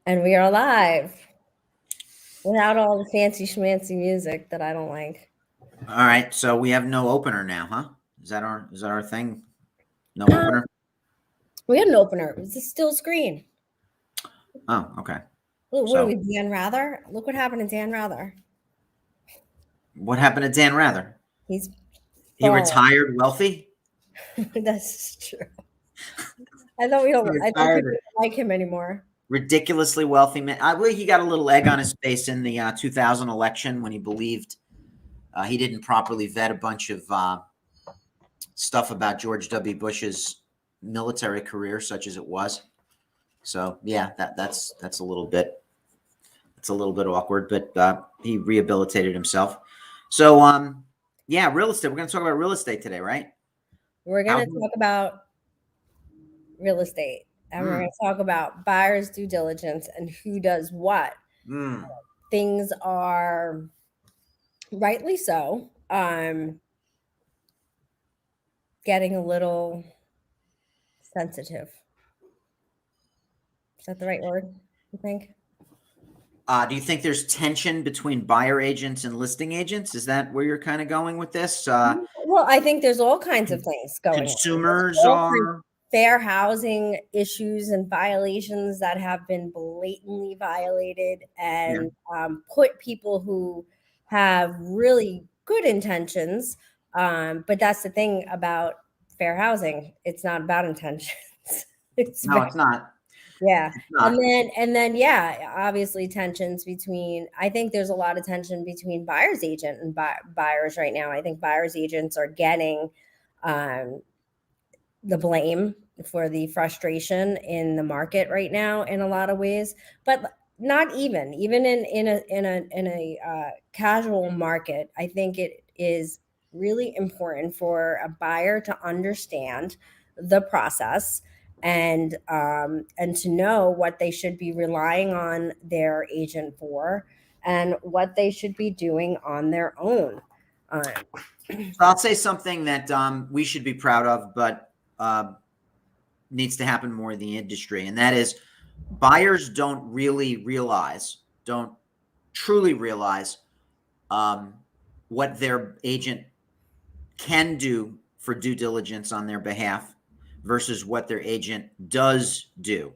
And we are live without all the fancy schmancy music that I don't like. All right, so we have no opener now, huh? Is that our thing? No Um, opener? we had an opener. It was a still screen. Oh, okay. Look, what are So we, Dan Rather? Look what happened to Dan Rather. what happened to Dan Rather? He's He fallen. retired wealthy? That's true. He I thought people retired don't like him anymore. ridiculously wealthy man. I believe he got a little egg on his face in the 2000 election when he believed he didn't properly vet a bunch of stuff about George W. Bush's military career, such as it was. So yeah, that's a little bit awkward, but he rehabilitated himself. So yeah, real estate. We're going to talk about real estate today, right? We're going to Housing. talk about real estate, and we're going Mm, to talk about buyer's due diligence and who does what. mm. Things are rightly so getting a little sensitive. Is that the right word, you think? Do you think there's tension between buyer agents and listing agents? Is that where you're kind of going with this? Well, I think there's all kinds of things going on. There's Consumers all kinds of are. fair housing issues and violations that have been blatantly violated Yeah. and put people who have really good intentions. But that's the thing about fair housing. It's not about intentions. It's No, it's not. yeah. It's And not. then yeah, obviously tensions between I think there's a lot of tension between buyer's agent and buyers right now. I think buyer's agents are getting um the blame for the frustration in the market right now in a lot of ways, but not even in a casual market. I think it is really important for a buyer to understand the process and to know what they should be relying on their agent for and what they should be doing on their own. Um, So I'll say something that we should be proud of, but needs to happen more in the industry, and that is buyers don't truly realize um, what their agent can do for due diligence on their behalf versus what their agent does do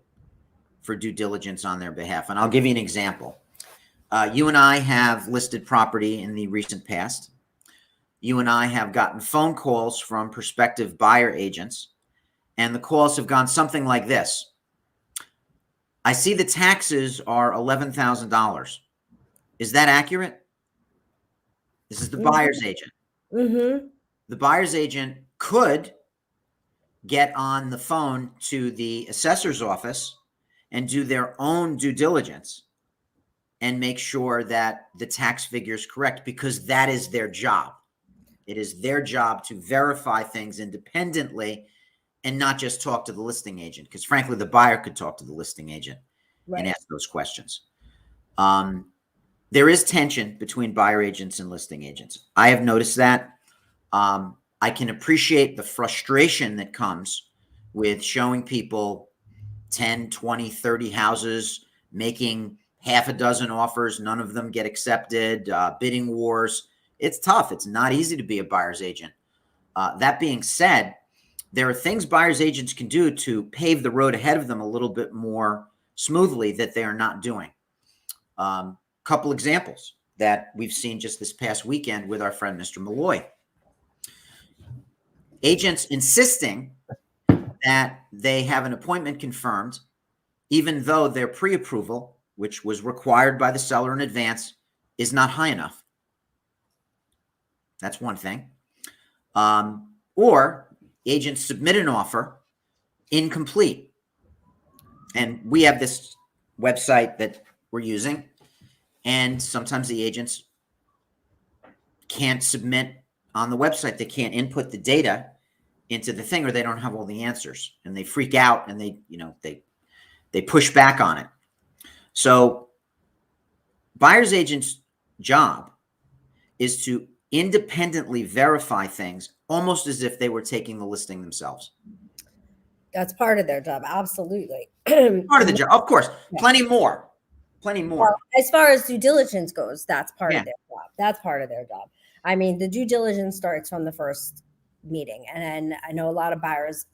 for due diligence on their behalf. And I'll give you an example. You and I have listed property in the recent past. You and I have gotten phone calls from prospective buyer agents, and the calls have gone something like this. I see the taxes are $11,000. Is that accurate? This is the buyer's agent. mm-hmm. The buyer's agent could get on the phone to the assessor's office and do their own due diligence and make sure that the tax figure is correct, because that is their job. It is their job to verify things independently and not just talk to the listing agent, because frankly, the buyer could talk to the listing agent and Right. ask those questions. There is tension between buyer agents and listing agents. I have noticed that. I can appreciate the frustration that comes with showing people 10, 20, 30 houses, making half a dozen offers. None of them get accepted, bidding wars. It's tough. It's not easy to be a buyer's agent. That being said, there are things buyer's agents can do to pave the road ahead of them a little bit more smoothly that they are not doing. Couple examples that we've seen just this past weekend with our friend Mr. Malloy. Agents insisting that they have an appointment confirmed, even though their pre-approval, which was required by the seller in advance, is not high enough. That's one thing. Or agents submit an offer incomplete. And we have this website that we're using, and sometimes the agents can't submit on the website. They can't input the data into the thing, or they don't have all the answers, and they freak out and they push back on it. So buyer's agent's job is to independently verify things almost as if they were taking the listing themselves. That's part of their job. Absolutely. Part of the job, of course. Yeah. Plenty more. Well, as far as due diligence goes, that's part Yeah. of their job. That's part of their job. I mean, the due diligence starts from the first meeting. And I know a lot of buyers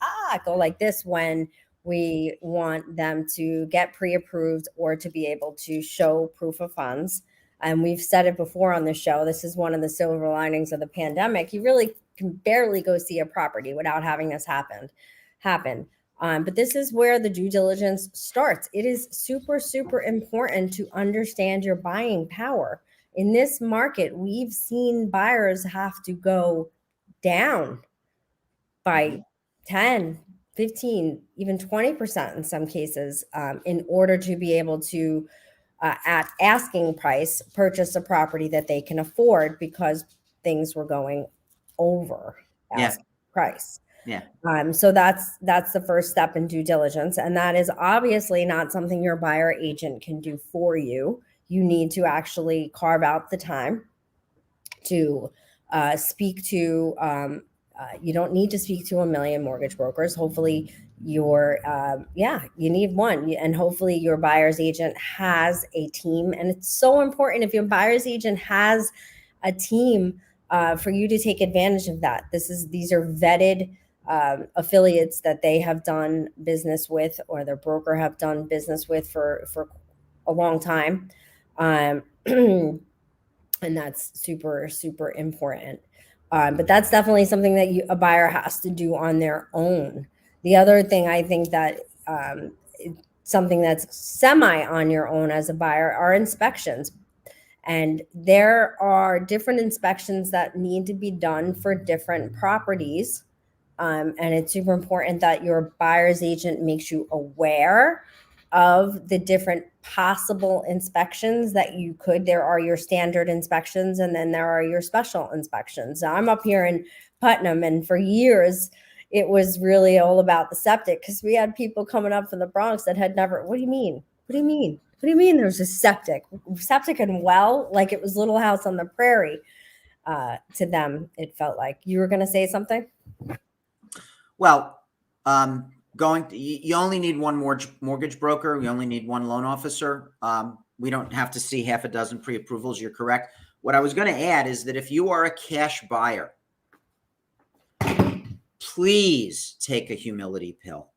go like this when we want them to get pre-approved or to be able to show proof of funds. And we've said it before on the show. This is one of the silver linings of the pandemic. You really can barely go see a property without having this happen. But this is where the due diligence starts. It is super, super important to understand your buying power. In this market, we've seen buyers have to go down by 10, 15, even 20% in some cases in order to be able to, at asking price, purchase a property that they can afford because things were going over asking price. Yeah. So that's the first step in due diligence, and that is obviously not something your buyer agent can do for you. You need to actually carve out the time to speak to. You don't need to speak to a million mortgage brokers. Hopefully, you need one, and hopefully your buyer's agent has a team. And it's so important if your buyer's agent has a team for you to take advantage of that. These are vetted affiliates that they have done business with, or their broker have done business with for a long time, and that's super, super important. But that's definitely something that a buyer has to do on their own. The other thing I think that something that's semi on your own as a buyer are inspections. And there are different inspections that need to be done for different properties. And it's super important that your buyer's agent makes you aware of the different possible inspections that you could. There are your standard inspections, and then there are your special inspections. Now, I'm up here in Putnam, and for years, it was really all about the septic, because we had people coming up from the Bronx that had never, what do you mean? What do you mean? What do you mean there's a septic? Septic and well, like it was Little House on the Prairie. To them, it felt like. You were going to say something? Well, you only need one mortgage broker. You only need one loan officer. We don't have to see half a dozen pre-approvals. You're correct. What I was going to add is that if you are a cash buyer, please take a humility pill.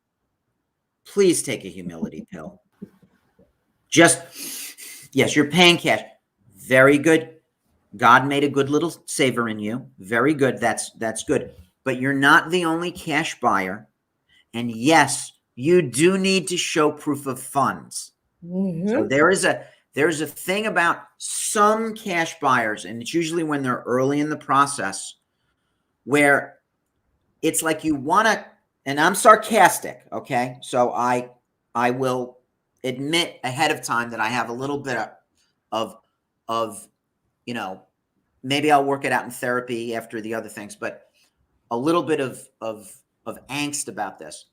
Please take a humility pill. Yes, you're paying cash. Very good. God made a good little saver in you. Very good. That's good. But you're not the only cash buyer. And yes, you do need to show proof of funds. Mm-hmm. So there's a thing about some cash buyers, and it's usually when they're early in the process, where it's like you want to, and I'm sarcastic, okay? So I will admit ahead of time that I have a little bit of maybe I'll work it out in therapy after the other things, but a little bit of angst about this.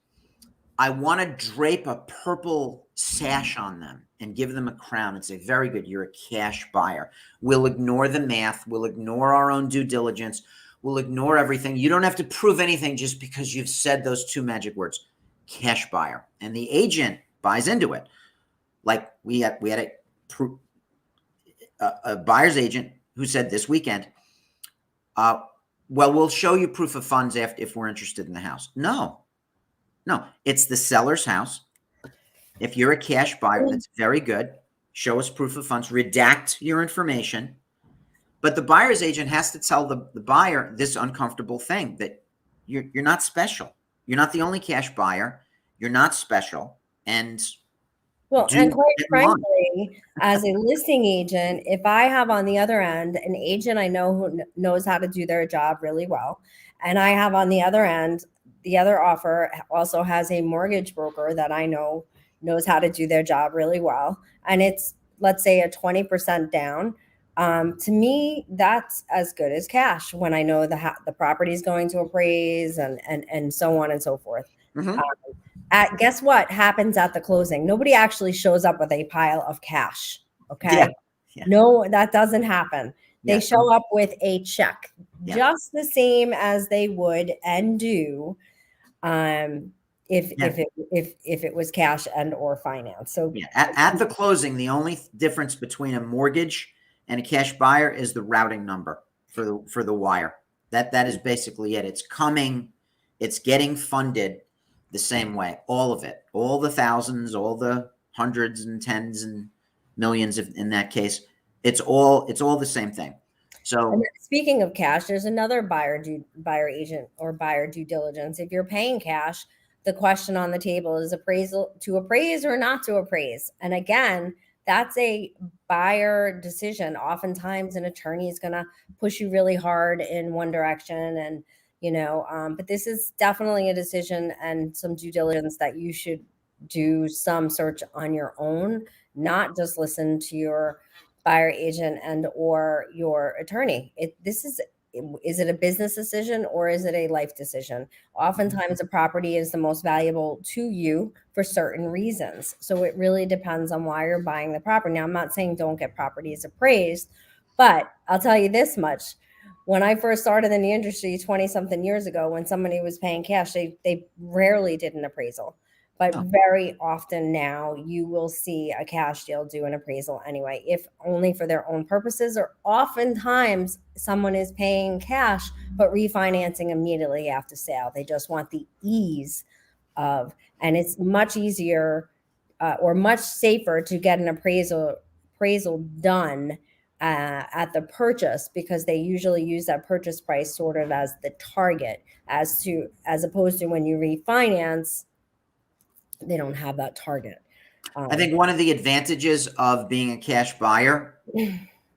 I want to drape a purple sash on them and give them a crown and say, very good, you're a cash buyer. We'll ignore the math. We'll ignore our own due diligence. We'll ignore everything. You don't have to prove anything just because you've said those two magic words, cash buyer. And the agent buys into it. Like we had a buyer's agent who said this weekend, well, we'll show you proof of funds if we're interested in the house. No, it's the seller's house. If you're a cash buyer, that's very good. Show us proof of funds, redact your information. But the buyer's agent has to tell the buyer this uncomfortable thing, that you're not special. You're not the only cash buyer. You're not special. And and quite frankly, as a listing agent, if I have on the other end an agent I know who knows how to do their job really well, and I have on the other end, the other offer also has a mortgage broker that I know knows how to do their job really well, and it's, let's say, a 20% down, to me, that's as good as cash when I know the property is going to appraise and so on and so forth. Mm-hmm. Guess what happens at the closing? Nobody actually shows up with a pile of cash. Okay. Yeah. No, that doesn't happen. They show up with a check, just the same as they would and do if Yeah. if it was cash and or finance. So Yeah. At the closing, the only difference between a mortgage and a cash buyer is the routing number for the wire. That is basically it. It's getting funded the same way. All of it, all the thousands, all the hundreds and tens and millions in that case. It's all the same thing. and So speaking of cash, there's another buyer agent or buyer due diligence. If you're paying cash, the question on the table is appraisal to appraise or not to appraise. And again, that's a buyer decision. Oftentimes, an attorney is going to push you really hard in one direction, and but this is definitely a decision and some due diligence that you should do some search on your own, not just listen to your buyer agent and or your attorney. Is it a business decision or is it a life decision? Oftentimes a property is the most valuable to you for certain reasons. So it really depends on why you're buying the property. Now, I'm not saying don't get properties appraised, but I'll tell you this much. When I first started in the industry 20 something years ago, when somebody was paying cash, they rarely did an appraisal. But oh, very often now you will see a cash deal do an appraisal anyway, if only for their own purposes, or oftentimes someone is paying cash but refinancing immediately after sale. They just want the ease of, and it's much easier or much safer to get an appraisal done at the purchase, because they usually use that purchase price sort of as the target, as opposed to when you refinance, they don't have that target. I think one of the advantages of being a cash buyer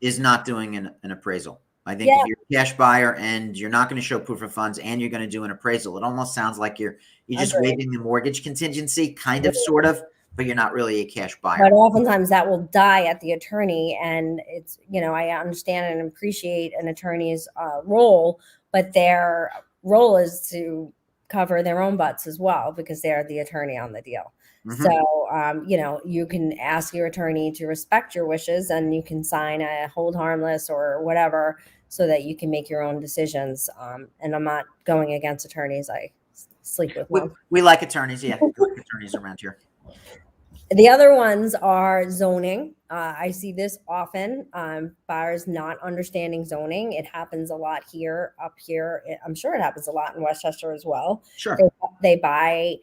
is not doing an appraisal. I think Yeah, if you're a cash buyer and you're not going to show proof of funds and you're going to do an appraisal, it almost sounds like you're just agreed. waiving the mortgage contingency, kind of, sort of, but you're not really a cash buyer. But oftentimes that will die at the attorney, and it's I understand and appreciate an attorney's role, but their role is to cover their own butts as well, because they're the attorney on the deal. So Hmm. you can ask your attorney to respect your wishes, and you can sign a hold harmless or whatever, so that you can make your own decisions. And I'm not going against attorneys. I sleep with one. We like attorneys. Yeah, we like attorneys around here. The other ones are zoning. I see this often. Buyers not understanding zoning. It happens a lot here, up here. I'm sure it happens a lot in Westchester as well. They, Sure. they buy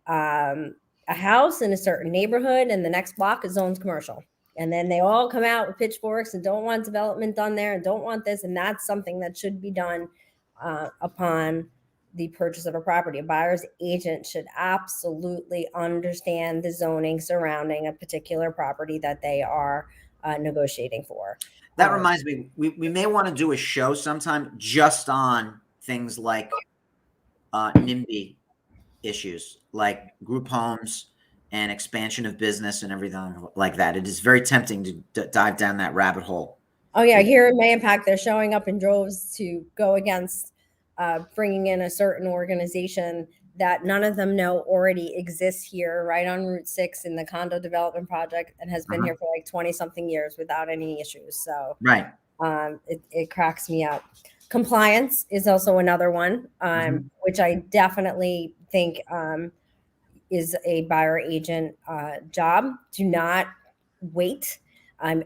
a house in a certain neighborhood, and the next block is zoned commercial. And then they all come out with pitchforks and don't want development done there and don't want this. And that's something that should be done upon the purchase of a property. A buyer's agent should absolutely understand the zoning surrounding a particular property that they are negotiating for. That reminds me, we may want to do a show sometime just on things like NIMBY issues, like group homes and expansion of business and everything like that. It is very tempting to dive down that rabbit hole. Oh yeah, here in Mayapack, they're showing up in droves to go against bringing in a certain organization that none of them know already exists here, right on Route 6 in the condo development project, and has been here for like 20 something years without any issues. So Right. it cracks me up. Compliance is also another one, which I definitely think is a buyer agent job. Do not wait.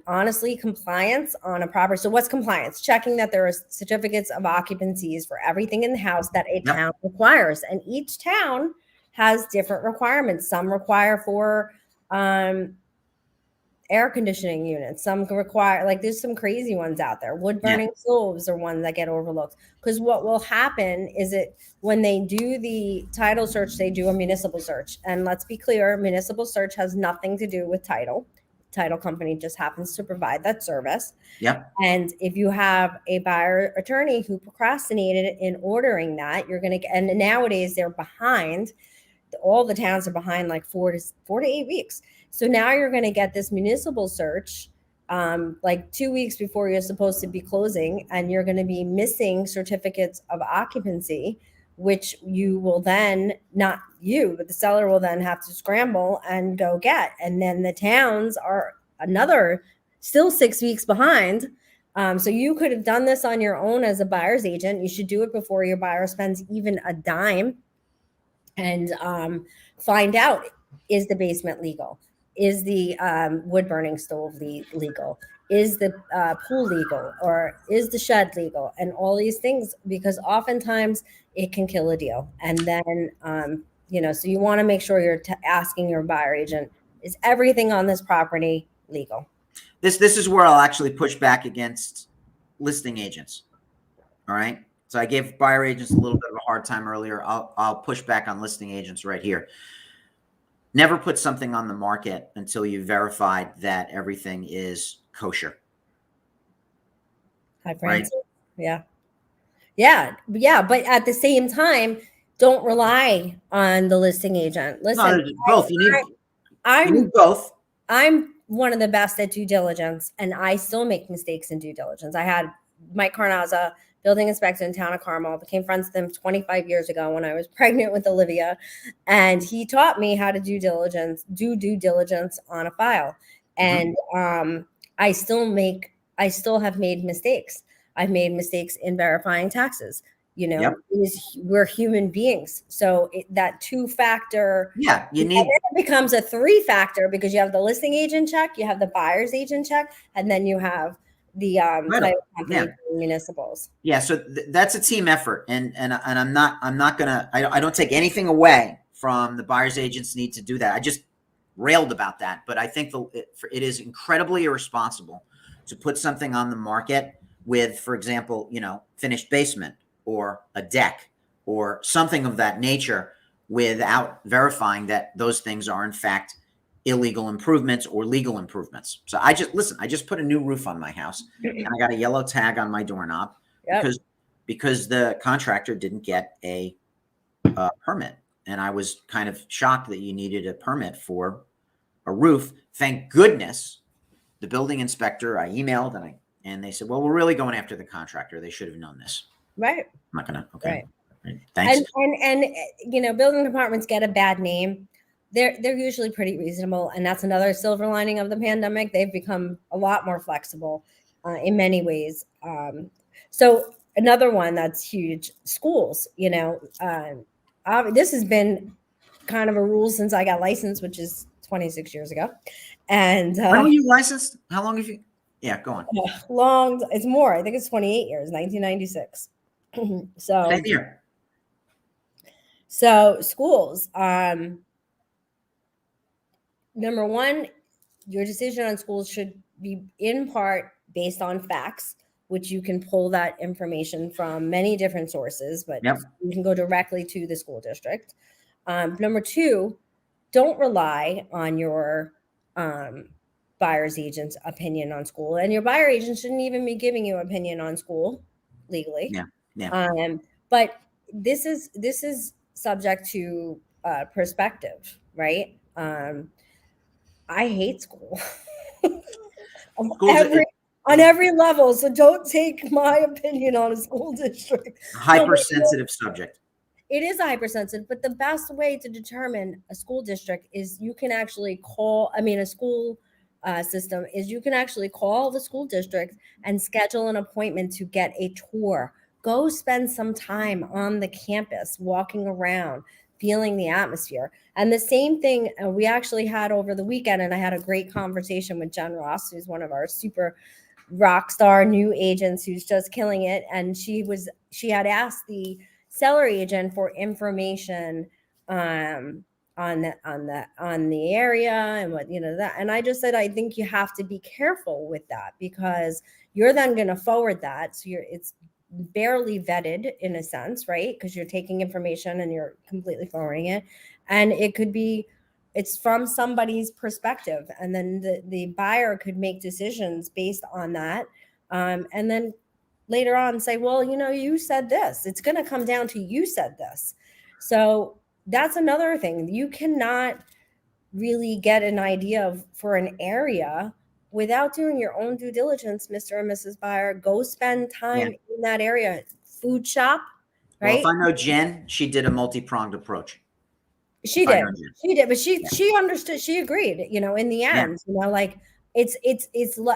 Honestly, compliance on a property. So what's compliance? Checking that there are certificates of occupancies for everything in the house that a town requires. And each town has different requirements. Some require for air conditioning units. Some require, like, there's some crazy ones out there. Wood burning stoves are ones that get overlooked. Because what will happen is when they do the title search, they do a municipal search. And let's be clear, municipal search has nothing to do with title. Title company just happens to provide that service. Yep. And if you have a buyer attorney who procrastinated in ordering that, you're going to get, and nowadays they're behind. All the towns are behind like 4 to 8 weeks. So now you're going to get this municipal search like 2 weeks before you're supposed to be closing, and you're going to be missing certificates of occupancy, which you will then, not you, but the seller will then have to scramble and go get. And then the towns are another still 6 weeks behind. So you could have done this on your own as a buyer's agent. You should do it before your buyer spends even a dime. and find out, is the basement legal? Is the wood burning stove legal? Is the pool legal? Or is the shed legal? And all these things, because oftentimes it can kill a deal. And then, so you want to make sure you're asking your buyer agent, is everything on this property legal? This is where I'll actually push back against listing agents. All right. So I gave buyer agents a little bit of a hard time earlier. I'll push back on listing agents right here. Never put something on the market until you verified that everything is kosher. Hi, Francis. Right? Yeah. But at the same time, don't rely on the listing agent. Listen, no, both. You need both. I'm one of the best at due diligence, and I still make mistakes in due diligence. I had Mike Carnazza, building inspector in town of Carmel, became friends with him 25 years ago when I was pregnant with Olivia. And he taught me how to do due diligence on a file. And I still have made mistakes. I've made mistakes in verifying taxes. We're human beings. So that 2-factor, you need, it becomes a 3-factor, because you have the listing agent check, you have the buyer's agent check, and then you have the title company municipals. Yeah, so that's a team effort, and I'm not gonna. I don't take anything away from the buyer's agents need to do that. I just railed about that, but I think it is incredibly irresponsible to put something on the market with, for example, finished basement or a deck or something of that nature without verifying that those things are in fact illegal improvements or legal improvements. So I just put a new roof on my house, and I got a yellow tag on my doorknob because the contractor didn't get a permit. And I was kind of shocked that you needed a permit for a roof. Thank goodness the building inspector, I emailed and they said, well, we're really going after the contractor. They should have known this. Right. I'm not gonna. Okay. Right. Thanks. And building departments get a bad name. They're usually pretty reasonable, and that's another silver lining of the pandemic. They've become a lot more flexible in many ways. So another one that's huge: schools. This has been kind of a rule since I got licensed, which is 26 years ago. And when were you licensed? How long have you? Yeah, go on. Long. It's more. I think it's 28 years, 1996. So same here. So schools. Number one, your decision on schools should be in part based on facts, which you can pull that information from many different sources, but you can go directly to the school district. Number two, don't rely on your buyer's agent's opinion on school, and your buyer agent shouldn't even be giving you opinion on school legally. But this is subject to perspective, right? I hate school on every level. So don't take my opinion on a school district. Hypersensitive subject. It is a hypersensitive, but the best way to determine a school district is you can actually call, a school system is you can actually call the school district and schedule an appointment to get a tour. Go spend some time on the campus, walking around, feeling the atmosphere. And the same thing we actually had over the weekend, and I had a great conversation with Jen Ross, who's one of our super rock star new agents who's just killing it. And she had asked the seller agent for information on the area and what that. And I just said, I think you have to be careful with that, because you're then going to forward that. So it's barely vetted in a sense, right? Because you're taking information and you're completely forwarding it, and it's from somebody's perspective, and then the buyer could make decisions based on that, and then later on say, well, you said this. It's going to come down to you said this. So that's another thing. You cannot really get an idea for an area without doing your own due diligence, Mr. and Mrs. Buyer. Go spend time in that area. Food shop, right? Well, if I know Jen, she did a multi-pronged approach. She did, but she understood. She agreed. In the end, it's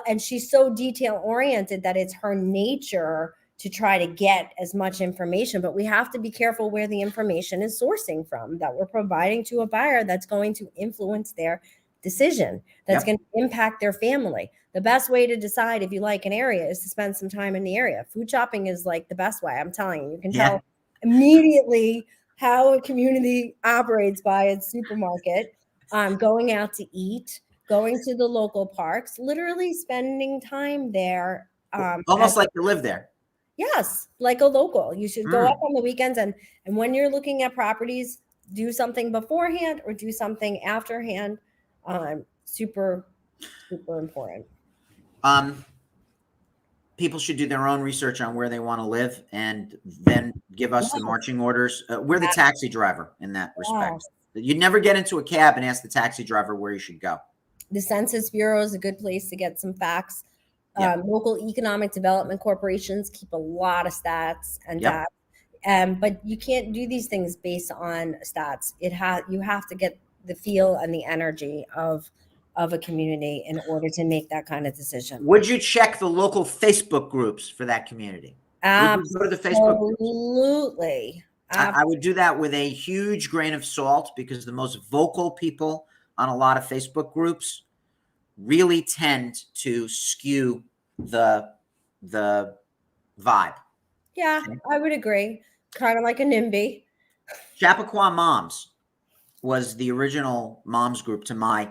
and she's so detail oriented that it's her nature to try to get as much information, but we have to be careful where the information is sourcing from that we're providing to a buyer that's going to influence their decision, that's going to impact their family. The best way to decide if you like an area is to spend some time in the area. Food shopping is like the best way. I'm telling you, you can tell immediately how a community operates by its supermarket, going out to eat, going to the local parks, literally spending time there. Almost like you live there. Yes, like a local. You should go up on the weekends, and when you're looking at properties, do something beforehand or do something afterhand. Super, super important. People should do their own research on where they want to live and then give us the marching orders. We're the taxi driver in that respect. You never get into a cab and ask the taxi driver where you should go. The Census Bureau is a good place to get some facts. Local economic development corporations keep a lot of stats and data. But you can't do these things based on stats. You have to get the feel and the energy of a community in order to make that kind of decision. Would you check the local Facebook groups for that community? Absolutely. Would you go to the Facebook groups? Absolutely. I would do that with a huge grain of salt, because the most vocal people on a lot of Facebook groups really tend to skew the vibe. Yeah, I would agree. Kind of like a NIMBY. Chappaqua Moms was the original moms group to my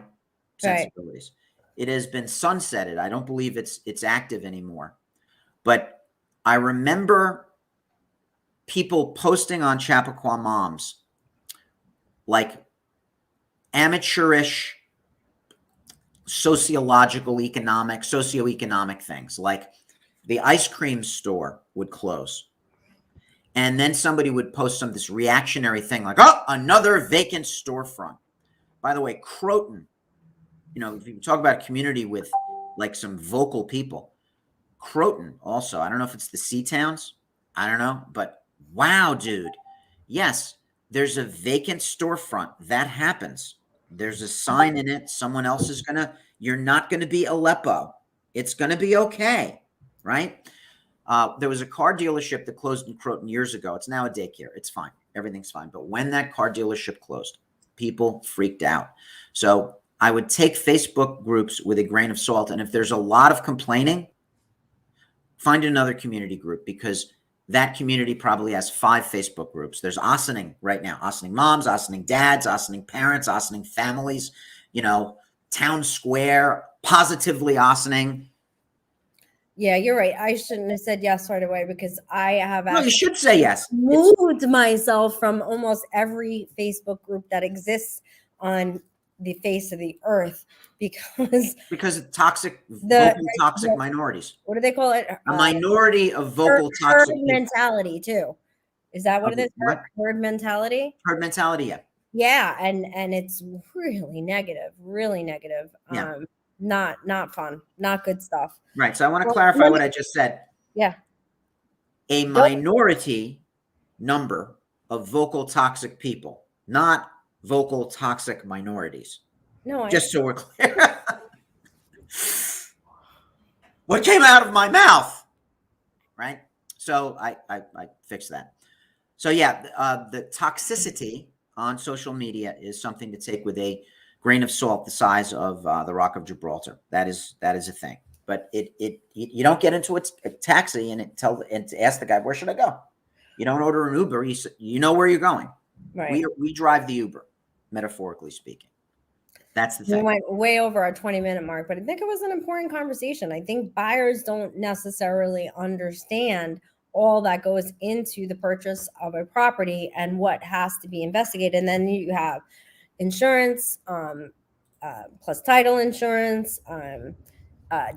sensibilities. It has been sunsetted. I don't believe it's active anymore. But I remember people posting on Chappaqua Moms like amateurish socioeconomic things, like the ice cream store would close. And then somebody would post this reactionary thing like, oh, another vacant storefront. By the way, Croton, if you talk about a community with like some vocal people, Croton also, I don't know if it's the sea towns, I don't know, but wow, dude. Yes, there's a vacant storefront. That happens. There's a sign in it. Someone else you're not going to be Aleppo. It's going to be okay, right? There was a car dealership that closed in Croton years ago. It's now a daycare. It's fine. Everything's fine. But when that car dealership closed, people freaked out. So I would take Facebook groups with a grain of salt. And if there's a lot of complaining, find another community group, because that community probably has 5 Facebook groups. There's Ossining right now. Ossining moms, Ossining dads, Ossining parents, Ossining families, Town Square, Positively Ossining. Yeah, you're right. I shouldn't have said yes right away, because I have actually you should say yes. Moved myself from almost every Facebook group that exists on the face of the earth because of toxic, vocal toxic minorities. What do they call it? A minority of vocal toxic herd mentality too. Is that what it is? Herd mentality? Herd mentality, yeah. Yeah, and it's really negative. Yeah. Not fun, not good stuff. Right. So I want to clarify what I just said. Yeah. A minority number of vocal toxic people, not vocal toxic minorities. No, just so we're clear. What came out of my mouth, right? So I fixed that. So yeah, the toxicity on social media is something to take with a grain of salt the size of the Rock of Gibraltar. That is a thing. But you don't get into a taxi and ask the guy, where should I go? You don't order an Uber. You know where you're going. Right. We drive the Uber, metaphorically speaking. That's the thing. We went way over our 20-minute mark, but I think it was an important conversation. I think buyers don't necessarily understand all that goes into the purchase of a property and what has to be investigated. And then you have insurance, plus title insurance,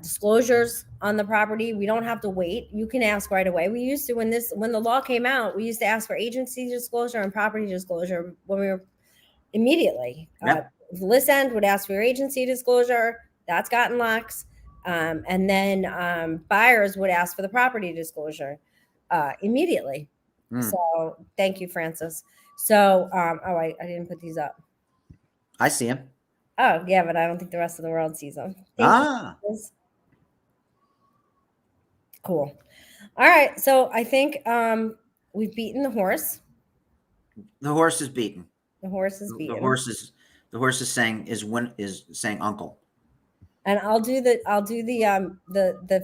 disclosures on the property. We don't have to wait. You can ask right away. We used to, when the law came out, we used to ask for agency disclosure and property disclosure when we were immediately. Yep. The list end would ask for your agency disclosure. That's gotten lax. And then buyers would ask for the property disclosure immediately. So thank you, Francis. So, I didn't put these up. I see them. Oh, yeah, but I don't think the rest of the world sees them. Thank you. Cool. All right. So I think we've beaten the horse. The horse is beaten. The horse is The beaten. horse is the horse is saying uncle. And I'll do the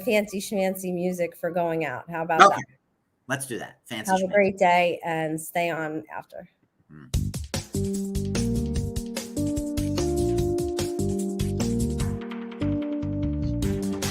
fancy schmancy music for going out. How about Okay, that? let's do that. Fancy Have a schmancy. great day and stay on after. Mm.